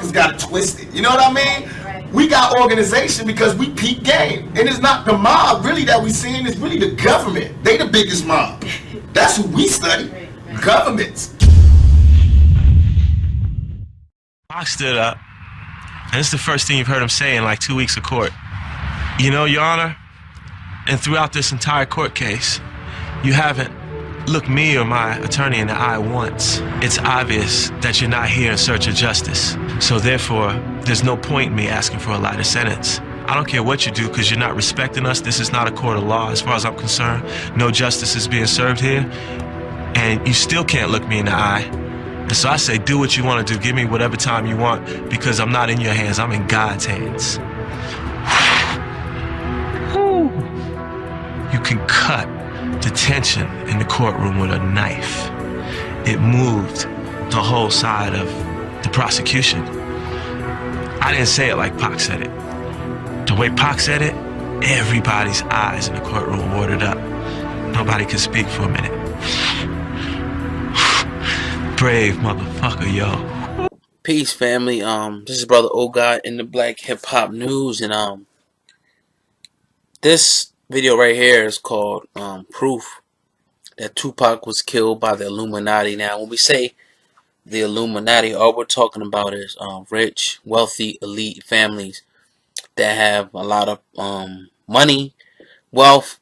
motherfuckers got it twisted. You know what I mean? We got organization because we peak game. And it's not the mob really that we seeing, it's really the government. They the biggest mob. That's who we study. Governments. Pac stood up, and it's the first thing you've heard him say in like 2 weeks of court. You know, Your Honor, and throughout this entire court case, you haven't looked me or my attorney in the eye once. It's obvious that you're not here in search of justice. So therefore, there's no point in me asking for a lighter sentence. I don't care what you do because you're not respecting us. This is not a court of law as far as I'm concerned. No justice is being served here. And you still can't look me in the eye. And so I say, do what you want to do. Give me whatever time you want because I'm not in your hands. I'm in God's hands. You can cut the tension in the courtroom with a knife. It moved the whole side of the prosecution. I didn't say it like Pac said it. The way Pac said it, everybody's eyes in the courtroom watered up. Nobody could speak for a minute. Brave motherfucker, yo. Peace, family. This is Brother O God in the Black Hip Hop News, and this video right here is called Proof that Tupac was killed by the Illuminati. Now, when we say the Illuminati, all we're talking about is rich, wealthy, elite families that have a lot of money, wealth,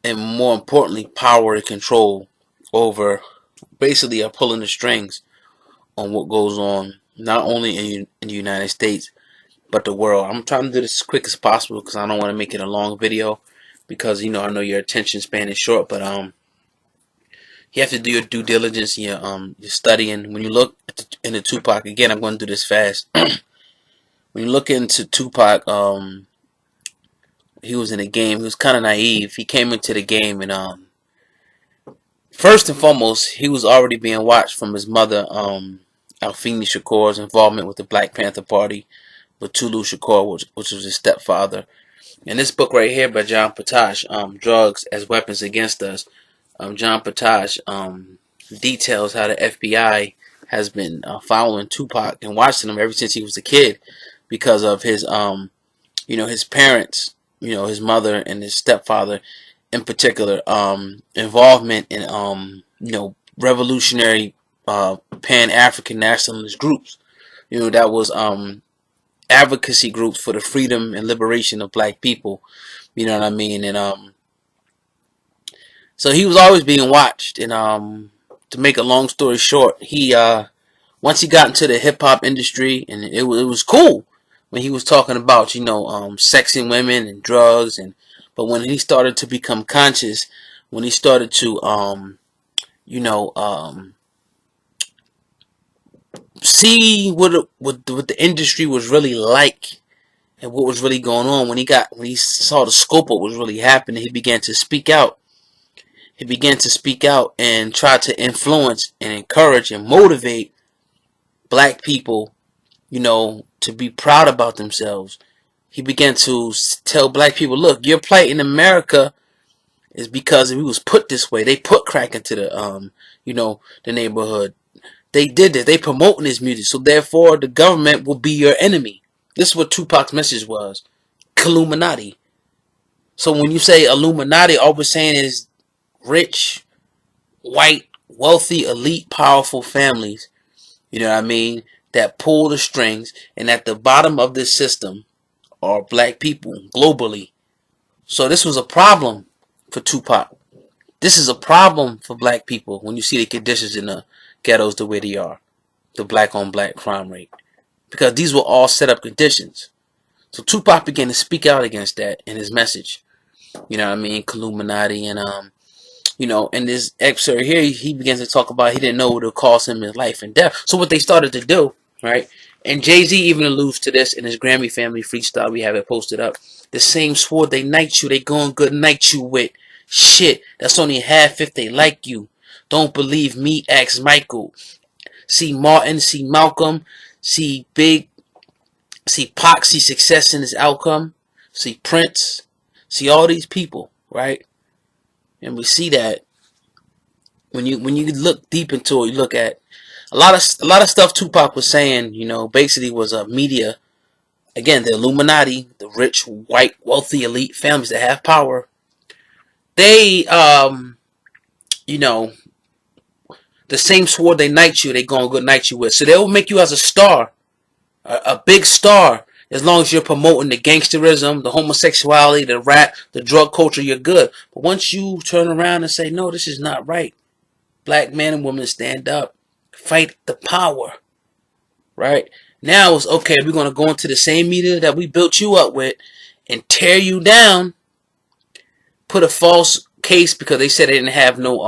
and more importantly, power and control over, basically are pulling the strings on what goes on, not only in the United States, but the world. I'm trying to do this as quick as possible because I don't want to make it a long video because, you know, I know your attention span is short, but you have to do your due diligence, your studying. When you look into Tupac, again, I'm going to do this fast. When you look into Tupac, he was in a game. He was kind of naive. He came into the game, and first and foremost, he was already being watched from his mother, Alfini Shakur's involvement with the Black Panther Party, with Tulu Shakur, which was his stepfather. In this book right here by John Potash, Drugs as Weapons Against Us, John Potash details how the FBI has been following Tupac and watching him ever since he was a kid because of his, you know, his parents, you know, his mother and his stepfather in particular, involvement in, you know, revolutionary Pan-African nationalist groups, you know, that was advocacy groups for the freedom and liberation of black people, you know what I mean? And so he was always being watched. And to make a long story short, he once he got into the hip hop industry, and it was cool when he was talking about, you know, sexing women and drugs, and but when he started to become conscious, when he started to you know, see what the industry was really like and what was really going on, when he saw the scope of what was really happening, he began to speak out. He began to speak out and try to influence and encourage and motivate black people, you know, to be proud about themselves. He began to tell black people, look, your plight in America is because we was put this way. They put crack into the you know, the neighborhood. They did this. They promoting this music. So therefore, the government will be your enemy. This is what Tupac's message was. Illuminati. So when you say Illuminati, all we're saying is rich, white, wealthy, elite, powerful families. You know what I mean? That pull the strings. And at the bottom of this system are black people globally. So this was a problem for Tupac. This is a problem for black people when you see the conditions in the ghettos the way they are, the black on black crime rate, because these were all set up conditions. So Tupac began to speak out against that in his message, you know what I mean, Illuminati. And you know, in this excerpt here, he begins to talk about he didn't know what would cost him his life and death. So what they started to do, right, and Jay-Z even alludes to this in his Grammy Family freestyle. We have it posted up. The same sword they knight you, they going good night you with. Shit, that's only half if they like you. Don't believe me, ask Michael. See Martin, see Malcolm, see Big, see Pac, see success in his outcome, see Prince, see all these people, right? And we see that when you look deep into it, you look at a lot of stuff Tupac was saying, you know, basically was media. Again, the Illuminati, the rich, white, wealthy, elite families that have power. They, you know, the same sword they knight you, they gonna good knight you with. So they will make you as a star, a big star. As long as you're promoting the gangsterism, the homosexuality, the rap, the drug culture, you're good. But once you turn around and say, no, this is not right. Black men and women stand up. Fight the power. Right? Now it's okay, we're going to go into the same media that we built you up with and tear you down. Put a false case because they said they didn't have no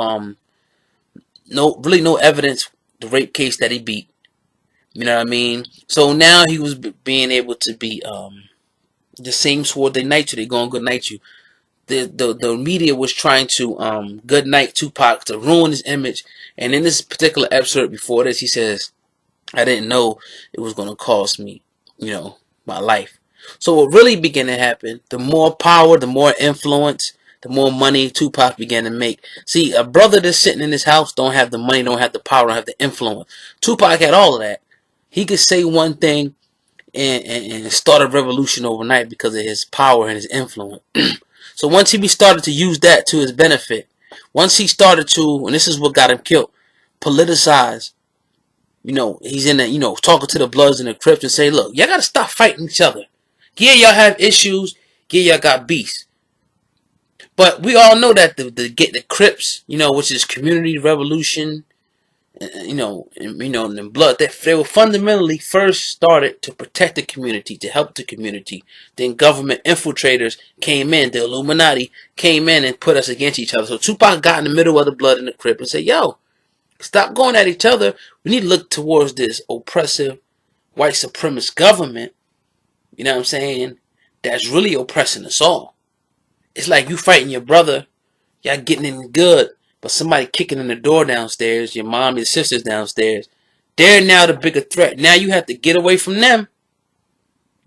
evidence, the rape case that he beat. You know what I mean? So now he was being able to be the same sword they knight you. They going to good night you. The media was trying to good night Tupac to ruin his image. And in this particular excerpt before this, he says, I didn't know it was going to cost me, you know, my life. So what really began to happen, the more power, the more influence, the more money Tupac began to make. See, a brother that's sitting in his house don't have the money, don't have the power, don't have the influence. Tupac had all of that. He could say one thing and start a revolution overnight because of his power and his influence. So once he started to use that to his benefit, once he started to, and this is what got him killed, politicize. You know, he's in the, you know, talking to the Bloods and the Crips and say, look, y'all got to stop fighting each other. Yeah, y'all have issues. Yeah, y'all got beefs. But we all know that the Crips, you know, which is community revolution, you know, and Blood, that they were fundamentally first started to protect the community, to help the community. Then government infiltrators came in, the Illuminati came in and put us against each other. So Tupac got in the middle of the Blood and the Crip and said, yo, stop going at each other. We need to look towards this oppressive white supremacist government, you know what I'm saying, that's really oppressing us all. It's like you fighting your brother, y'all getting in good, but somebody kicking in the door downstairs, your mom, your sisters downstairs, they're now the bigger threat. Now you have to get away from them.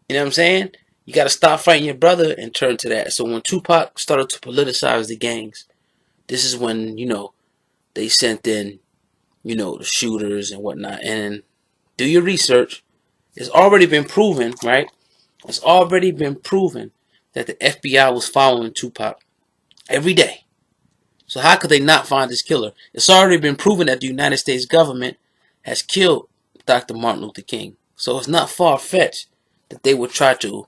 You know what I'm saying? You got to stop fighting your brother and turn to that. So when Tupac started to politicize the gangs, this is when, you know, they sent in, you know, the shooters and whatnot. And do your research. It's already been proven, right? It's already been proven that the FBI was following Tupac every day. So how could they not find this killer? It's already been proven that the United States government has killed Dr. Martin Luther King. So it's not far-fetched that they would try to,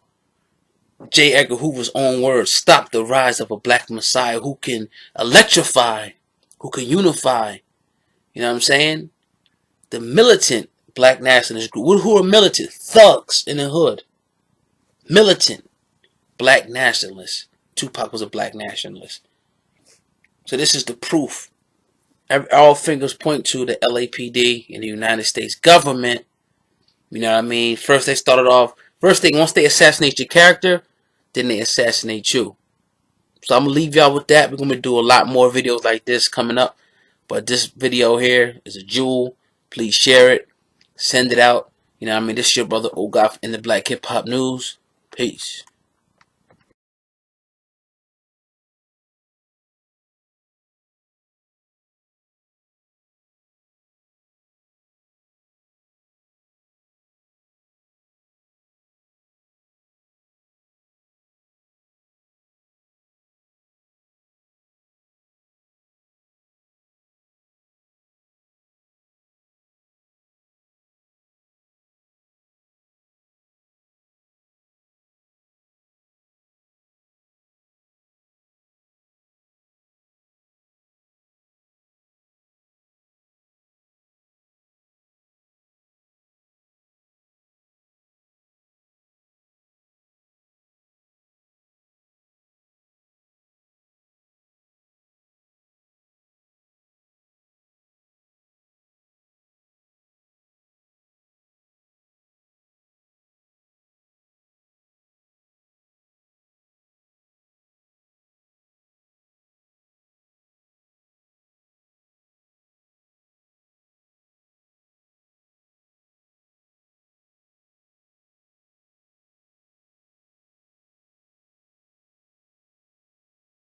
J. Edgar Hoover's own words, stop the rise of a black messiah who can electrify, who can unify. You know what I'm saying? The militant black nationalist group. Who are militant? Thugs in the hood. Militant black nationalists. Tupac was a black nationalist. So this is the proof. All fingers point to the LAPD and the United States government. You know what I mean? First they started off, once they assassinate your character, then they assassinate you. So I'm going to leave y'all with that. We're going to do a lot more videos like this coming up. But this video here is a jewel. Please share it. Send it out. You know what I mean? This is your brother Ogaf in the Black Hip Hop News. Peace.